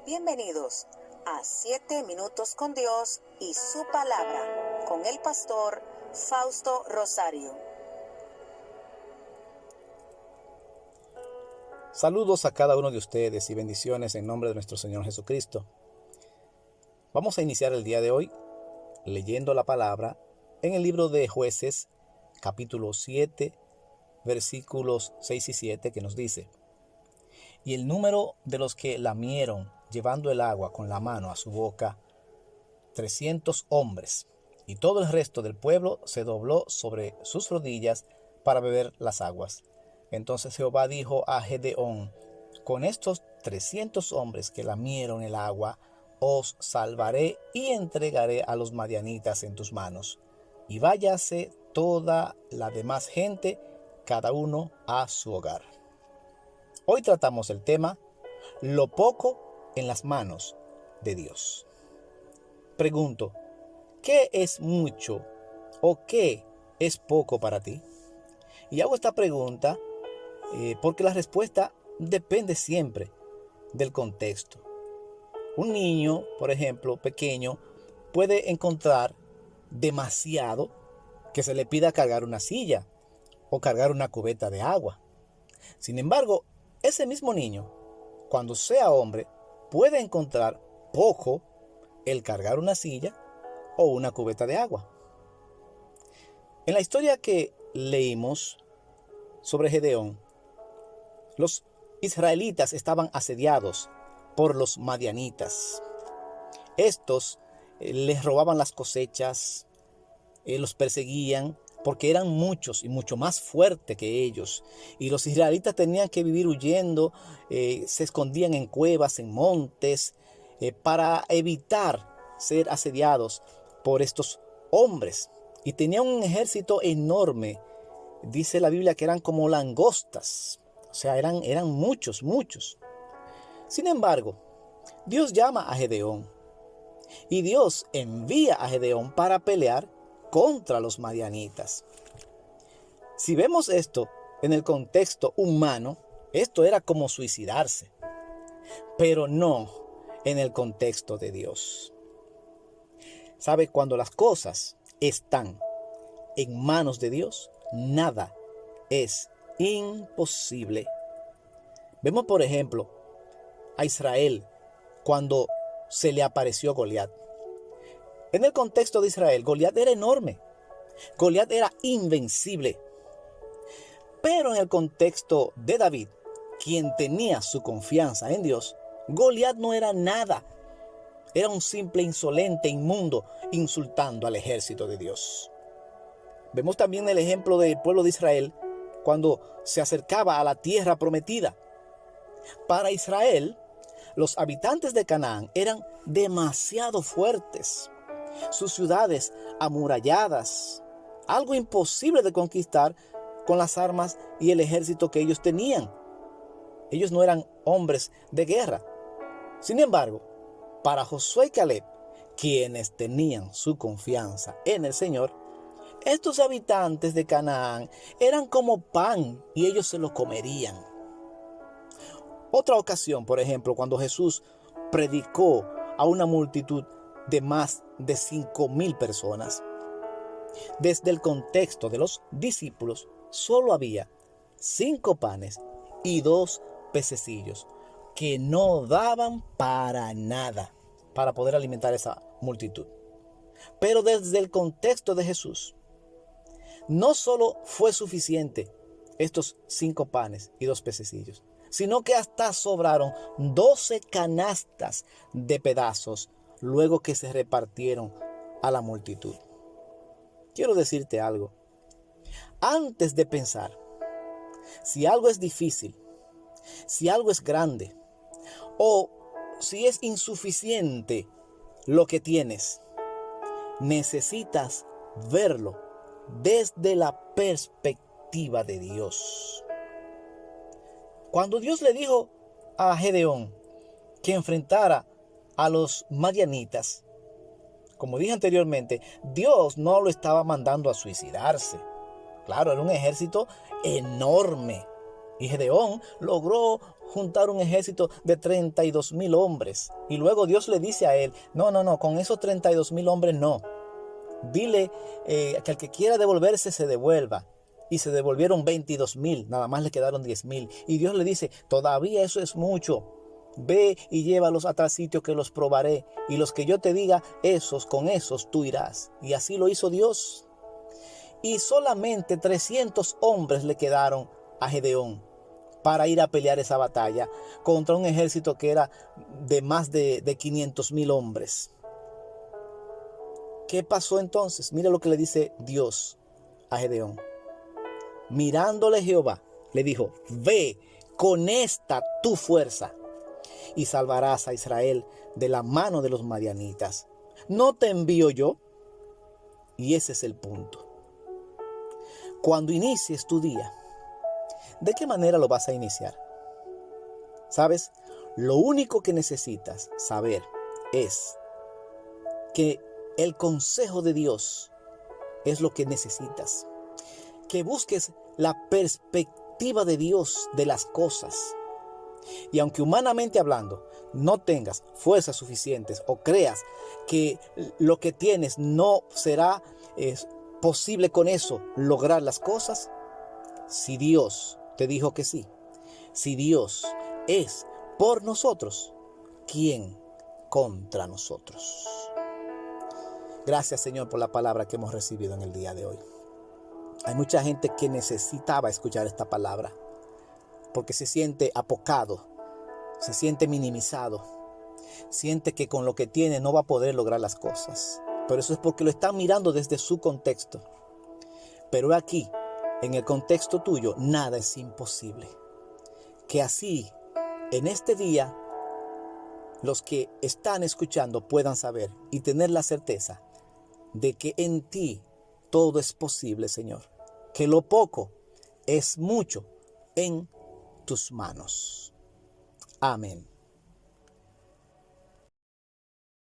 Bienvenidos a 7 minutos con Dios y su palabra con el pastor Fausto Rosario. Saludos a cada uno de ustedes y bendiciones en nombre de nuestro Señor Jesucristo. Vamos a iniciar el día de hoy leyendo la palabra en el libro de Jueces, capítulo 7, versículos 6 y 7, que nos dice: Y el número de los que lamieron llevando el agua con la mano a su boca, 300 hombres, y todo el resto del pueblo se dobló sobre sus rodillas para beber las aguas. Entonces Jehová dijo a Gedeón: Con estos 300 hombres que lamieron el agua, os salvaré y entregaré a los madianitas en tus manos. Y váyase toda la demás gente, cada uno a su hogar. Hoy tratamos el tema: lo poco en las manos de Dios. Pregunto, ¿qué es mucho o qué es poco para ti? Y hago esta pregunta porque la respuesta depende siempre del contexto. Un niño, por ejemplo, pequeño, puede encontrar demasiado que se le pida cargar una silla o cargar una cubeta de agua. Sin embargo, ese mismo niño, cuando sea hombre, puede encontrar poco el cargar una silla o una cubeta de agua. En la historia que leímos sobre Gedeón, los israelitas estaban asediados por los madianitas. Estos les robaban las cosechas, los perseguían porque eran muchos y mucho más fuertes que ellos. Y los israelitas tenían que vivir huyendo, se escondían en cuevas, en montes, para evitar ser asediados por estos hombres. Y tenían un ejército enorme. Dice la Biblia que eran como langostas. O sea, eran muchos. Sin embargo, Dios llama a Gedeón. Y Dios envía a Gedeón para pelear contra los madianitas. Si vemos esto en el contexto humano, esto era como suicidarse, pero no en el contexto de Dios. ¿Sabe? Cuando las cosas están en manos de Dios, nada es imposible. Vemos, por ejemplo, a Israel cuando se le apareció Goliat. En el contexto de Israel, Goliat era enorme. Goliat era invencible. Pero en el contexto de David, quien tenía su confianza en Dios, Goliat no era nada. Era un simple insolente inmundo insultando al ejército de Dios. Vemos también el ejemplo del pueblo de Israel cuando se acercaba a la tierra prometida. Para Israel, los habitantes de Canaán eran demasiado fuertes. Sus ciudades amuralladas, algo imposible de conquistar con las armas y el ejército que ellos tenían. Ellos no eran hombres de guerra. Sin embargo, para Josué y Caleb, quienes tenían su confianza en el Señor, estos habitantes de Canaán eran como pan y ellos se lo comerían. Otra ocasión, por ejemplo, cuando Jesús predicó a una multitud de más de 5,000 personas. Desde el contexto de los discípulos, solo había 5 panes y 2 pececillos que no daban para nada para poder alimentar esa multitud. Pero desde el contexto de Jesús, no solo fue suficiente estos 5 panes y 2 pececillos, sino que hasta sobraron 12 canastas de pedazos luego que se repartieron a la multitud. Quiero decirte algo. Antes de pensar si algo es difícil, si algo es grande o si es insuficiente lo que tienes, necesitas verlo desde la perspectiva de Dios. Cuando Dios le dijo a Gedeón que enfrentara a los madianitas, como dije anteriormente, Dios no lo estaba mandando a suicidarse. Claro, era un ejército enorme. Y Gedeón logró juntar un ejército de 32,000 hombres. Y luego Dios le dice a él, no, con esos 32,000 hombres no. Dile que el que quiera devolverse se devuelva. Y se devolvieron 22,000, nada más le quedaron 10,000. Y Dios le dice, todavía eso es mucho. Ve y llévalos a tal sitio que los probaré. Y los que yo te diga, con esos tú irás. Y así lo hizo Dios. Y solamente 300 hombres le quedaron a Gedeón para ir a pelear esa batalla contra un ejército que era de más de 500,000 hombres. ¿Qué pasó entonces? Mira lo que le dice Dios a Gedeón. Mirándole Jehová, le dijo, ve con esta tu fuerza y salvarás a Israel de la mano de los madianitas. ¿No te envío yo? Y ese es el punto. Cuando inicies tu día, ¿de qué manera lo vas a iniciar? ¿Sabes? Lo único que necesitas saber es que el consejo de Dios es lo que necesitas. Que busques la perspectiva de Dios de las cosas. Y aunque humanamente hablando no tengas fuerzas suficientes o creas que lo que tienes no será posible con eso lograr las cosas, si Dios te dijo que sí, si Dios es por nosotros, ¿quién contra nosotros? Gracias, Señor, por la palabra que hemos recibido en el día de hoy. Hay mucha gente que necesitaba escuchar esta palabra porque se siente apocado, se siente minimizado, siente que con lo que tiene no va a poder lograr las cosas. Pero eso es porque lo están mirando desde su contexto. Pero aquí, en el contexto tuyo, nada es imposible. Que así, en este día, los que están escuchando puedan saber y tener la certeza de que en ti todo es posible, Señor. Que lo poco es mucho en tus manos. Amén.